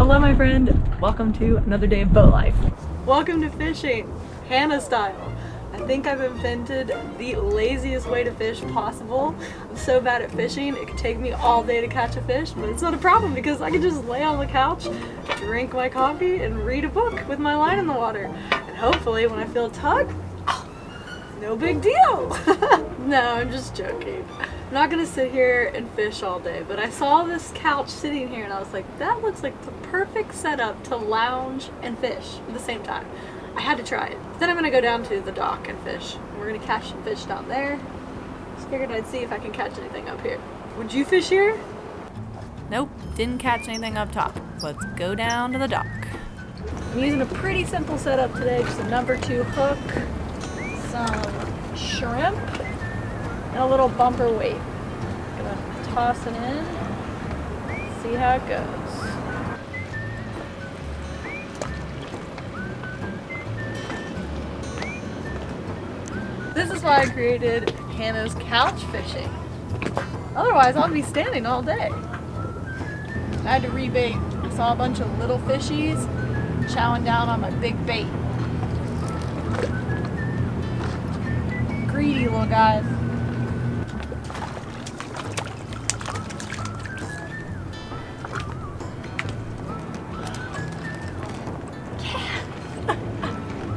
Hello my friend, welcome to another day of boat life. Welcome to fishing, Hannah style. I think I've invented the laziest way to fish possible. I'm so bad at fishing, it could take me all day to catch a fish, but it's not a problem because I can just lay on the couch, drink my coffee, and read a book with my line in the water. And hopefully when I feel a tug, no big deal. No, I'm just joking. I'm not gonna sit here and fish all day, but I saw this couch sitting here and I was like, that looks like the perfect setup to lounge and fish at the same time. I had to try it. Then I'm gonna go down to the dock and fish. We're gonna catch some fish down there. Just figured I'd see if I can catch anything up here. Would you fish here? Nope, didn't catch anything up top. Let's go down to the dock. I'm using a pretty simple setup today, just a number 2 hook, some shrimp, and a little bumper weight. Gonna toss it in, see how it goes. This is why I created Hannah's couch fishing. Otherwise, I'll be standing all day. I had to rebait. I saw a bunch of little fishies chowing down on my big bait. Greedy little guys. Yeah.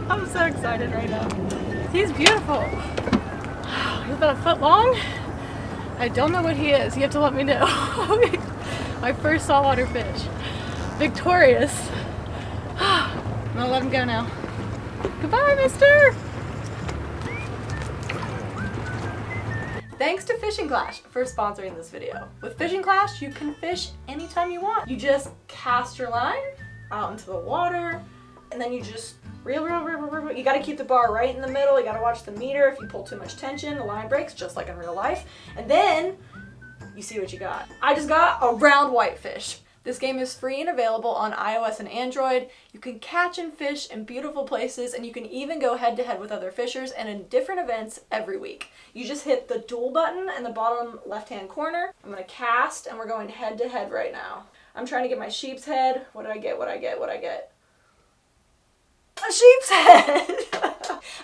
I'm so excited right now. He's beautiful. He's about a foot long. I don't know what he is. You have to let me know. My first saltwater fish. Victorious. I'm gonna let him go now. Goodbye, mister. Thanks to Fishing Clash for sponsoring this video. With Fishing Clash, you can fish anytime you want. You just cast your line out into the water, and then you just reel. You gotta keep the bar right in the middle. You gotta watch the meter. If you pull too much tension, the line breaks, just like in real life. And then you see what you got. I just got a round whitefish. This game is free and available on iOS and Android. You can catch and fish in beautiful places, and you can even go head to head with other fishers and in different events every week. You just hit the dual button in the bottom left-hand corner. I'm gonna cast, and we're going head to head right now. I'm trying to get my sheep's head. What did I get? A sheep's head!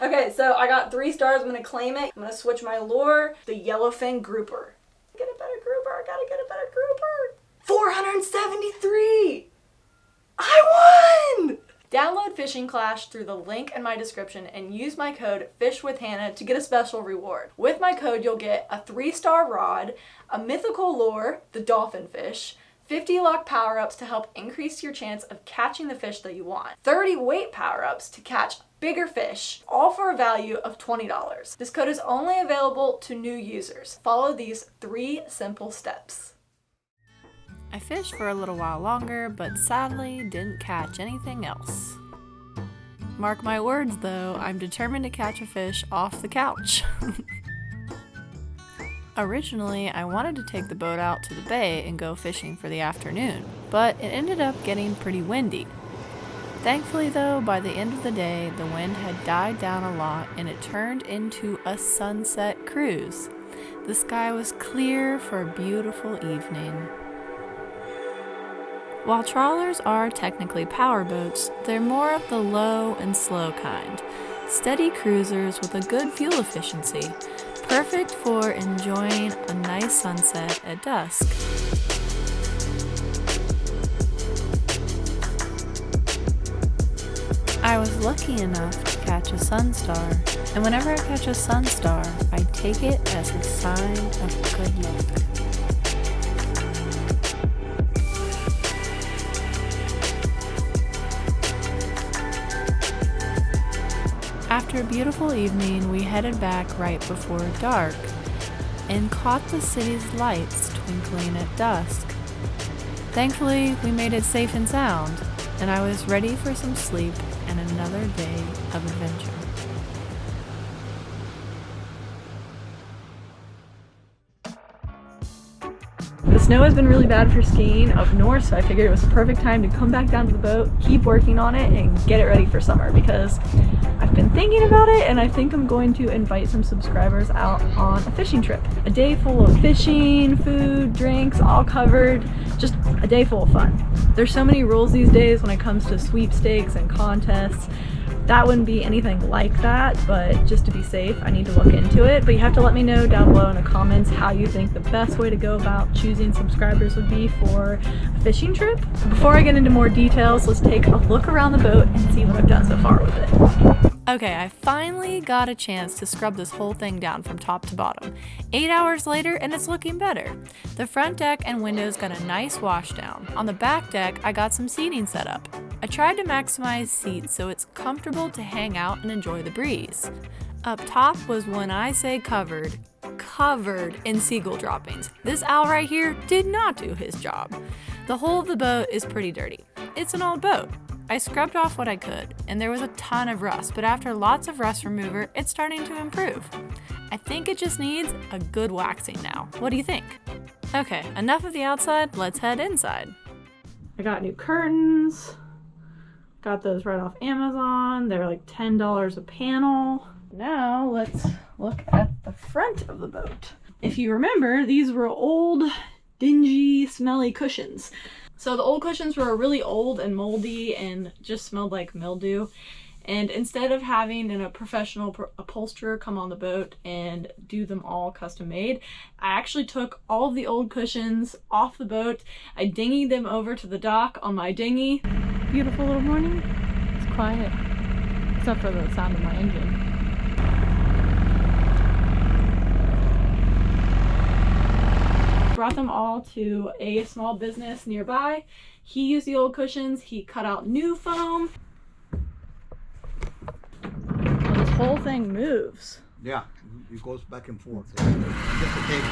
Okay, so I got 3 stars. I'm gonna claim it. I'm gonna switch my lure, the yellowfin grouper. Get a better grouper. I gotta get a better grouper. 473! I won! Download Fishing Clash through the link in my description and use my code FISHWITHHANNAH to get a special reward. With my code, you'll get a 3-star rod, a mythical lure, the dolphin fish, 50 lock power-ups to help increase your chance of catching the fish that you want, 30 weight power-ups to catch bigger fish, all for a value of $20. This code is only available to new users. Follow these 3 simple steps. I fished for a little while longer, but sadly didn't catch anything else. Mark my words though, I'm determined to catch a fish off the couch. Originally, I wanted to take the boat out to the bay and go fishing for the afternoon, but it ended up getting pretty windy. Thankfully though, by the end of the day, the wind had died down a lot and it turned into a sunset cruise. The sky was clear for a beautiful evening. While trawlers are technically power boats, they're more of the low and slow kind. Steady cruisers with a good fuel efficiency, perfect for enjoying a nice sunset at dusk. I was lucky enough to catch a sunstar, and whenever I catch a sunstar, I take it as a sign of good luck. After a beautiful evening, we headed back right before dark and caught the city's lights twinkling at dusk. Thankfully, we made it safe and sound, and I was ready for some sleep and another day of adventure. The snow has been really bad for skiing up north, so I figured it was the perfect time to come back down to the boat, keep working on it, and get it ready for summer because I've been thinking about it and I think I'm going to invite some subscribers out on a fishing trip. A day full of fishing, food, drinks, all covered, just a day full of fun. There's so many rules these days when it comes to sweepstakes and contests. That wouldn't be anything like that, but just to be safe, I need to look into it. But you have to let me know down below in the comments how you think the best way to go about choosing subscribers would be for a fishing trip. Before I get into more details, let's take a look around the boat and see what I've done so far with it. Okay, I finally got a chance to scrub this whole thing down from top to bottom. 8 hours later, and it's looking better. The front deck and windows got a nice wash down. On the back deck, I got some seating set up. I tried to maximize seats so it's comfortable to hang out and enjoy the breeze. Up top was, when I say covered in seagull droppings. This owl right here did not do his job. The whole of the boat is pretty dirty. It's an old boat. I scrubbed off what I could, and there was a ton of rust, but after lots of rust remover, it's starting to improve. I think it just needs a good waxing now. What do you think? Okay, enough of the outside, let's head inside. I got new curtains. Got those right off Amazon. They're like $10 a panel. Now let's look at the front of the boat. If you remember, these were old, dingy, smelly cushions. So the old cushions were really old and moldy and just smelled like mildew. And instead of having a professional upholsterer come on the boat and do them all custom made, I actually took all of the old cushions off the boat. I dinghied them over to the dock on my dinghy. Beautiful little morning. It's quiet, except for the sound of my engine. Brought them all to a small business nearby. He used the old cushions, he cut out new foam. And this whole thing moves. Yeah, it goes back and forth. Just the cable.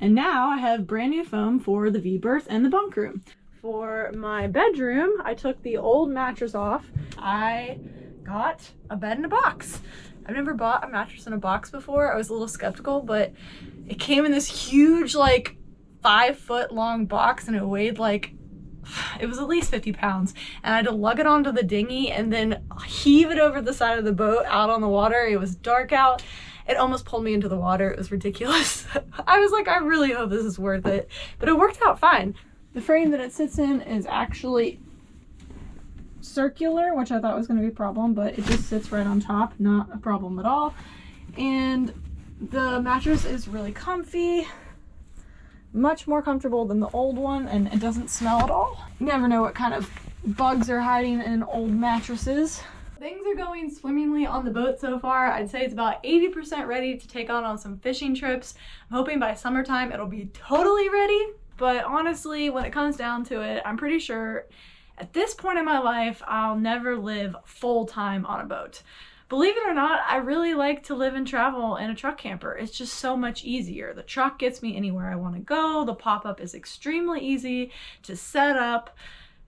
And now I have brand new foam for the V-berth and the bunk room. For my bedroom, I took the old mattress off. I got a bed in a box. I've never bought a mattress in a box before. I was a little skeptical, but it came in this huge, like 5-foot long box, and it weighed like, it was at least 50 pounds. And I had to lug it onto the dinghy and then heave it over the side of the boat out on the water. It was dark out. It almost pulled me into the water. It was ridiculous. I was like, I really hope this is worth it. But it worked out fine. The frame that it sits in is actually circular, which I thought was going to be a problem, but it just sits right on top. Not a problem at all. And the mattress is really comfy. Much more comfortable than the old one, and it doesn't smell at all. You never know what kind of bugs are hiding in old mattresses. Things are going swimmingly on the boat so far. I'd say it's about 80% ready to take on some fishing trips. I'm hoping by summertime it'll be totally ready. But honestly, when it comes down to it, I'm pretty sure at this point in my life, I'll never live full-time on a boat. Believe it or not, I really like to live and travel in a truck camper. It's just so much easier. The truck gets me anywhere I want to go. The pop-up is extremely easy to set up.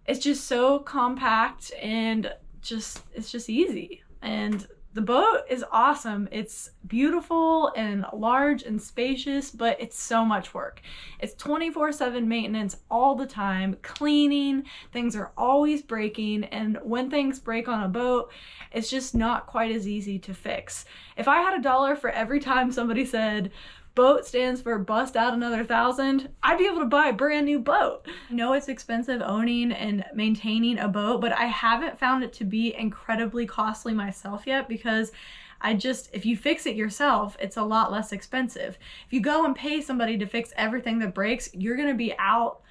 It's just so compact and it's just easy. And the boat is awesome. It's beautiful and large and spacious, but it's so much work. It's 24/7 maintenance all the time, cleaning, things are always breaking, and when things break on a boat, it's just not quite as easy to fix. If I had $1 for every time somebody said, boat stands for bust out another 1,000, I'd be able to buy a brand new boat. I know it's expensive owning and maintaining a boat, but I haven't found it to be incredibly costly myself yet, because if you fix it yourself, it's a lot less expensive. If you go and pay somebody to fix everything that breaks, you're gonna be out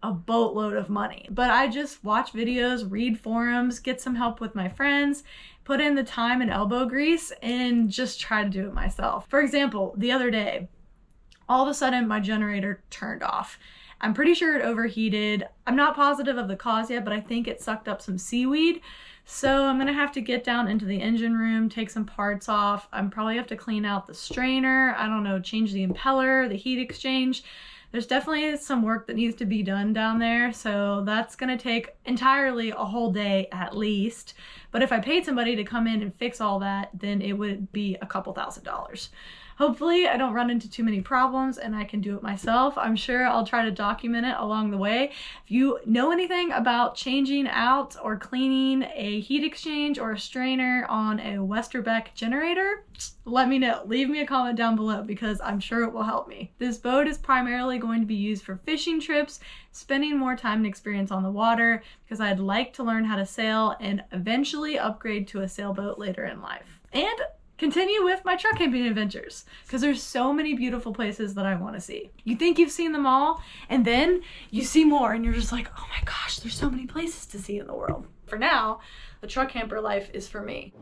a boatload of money. But I just watch videos, read forums, get some help with my friends, put in the time and elbow grease, and just try to do it myself. For example, the other day, all of a sudden my generator turned off. I'm pretty sure it overheated. I'm not positive of the cause yet, but I think it sucked up some seaweed. So I'm gonna have to get down into the engine room, take some parts off. I'm probably have to clean out the strainer. I don't know, change the impeller, the heat exchange. There's definitely some work that needs to be done down there, so that's gonna take entirely a whole day at least. But if I paid somebody to come in and fix all that, then it would be a couple $1,000s. Hopefully I don't run into too many problems and I can do it myself. I'm sure I'll try to document it along the way. If you know anything about changing out or cleaning a heat exchange or a strainer on a Westerbeck generator, let me know. Leave me a comment down below because I'm sure it will help me. This boat is primarily going to be used for fishing trips, spending more time and experience on the water, because I'd like to learn how to sail and eventually upgrade to a sailboat later in life. And continue with my truck camping adventures, because there's so many beautiful places that I want to see. You think you've seen them all, and then you see more and you're just like, oh my gosh, there's so many places to see in the world. For now, the truck camper life is for me.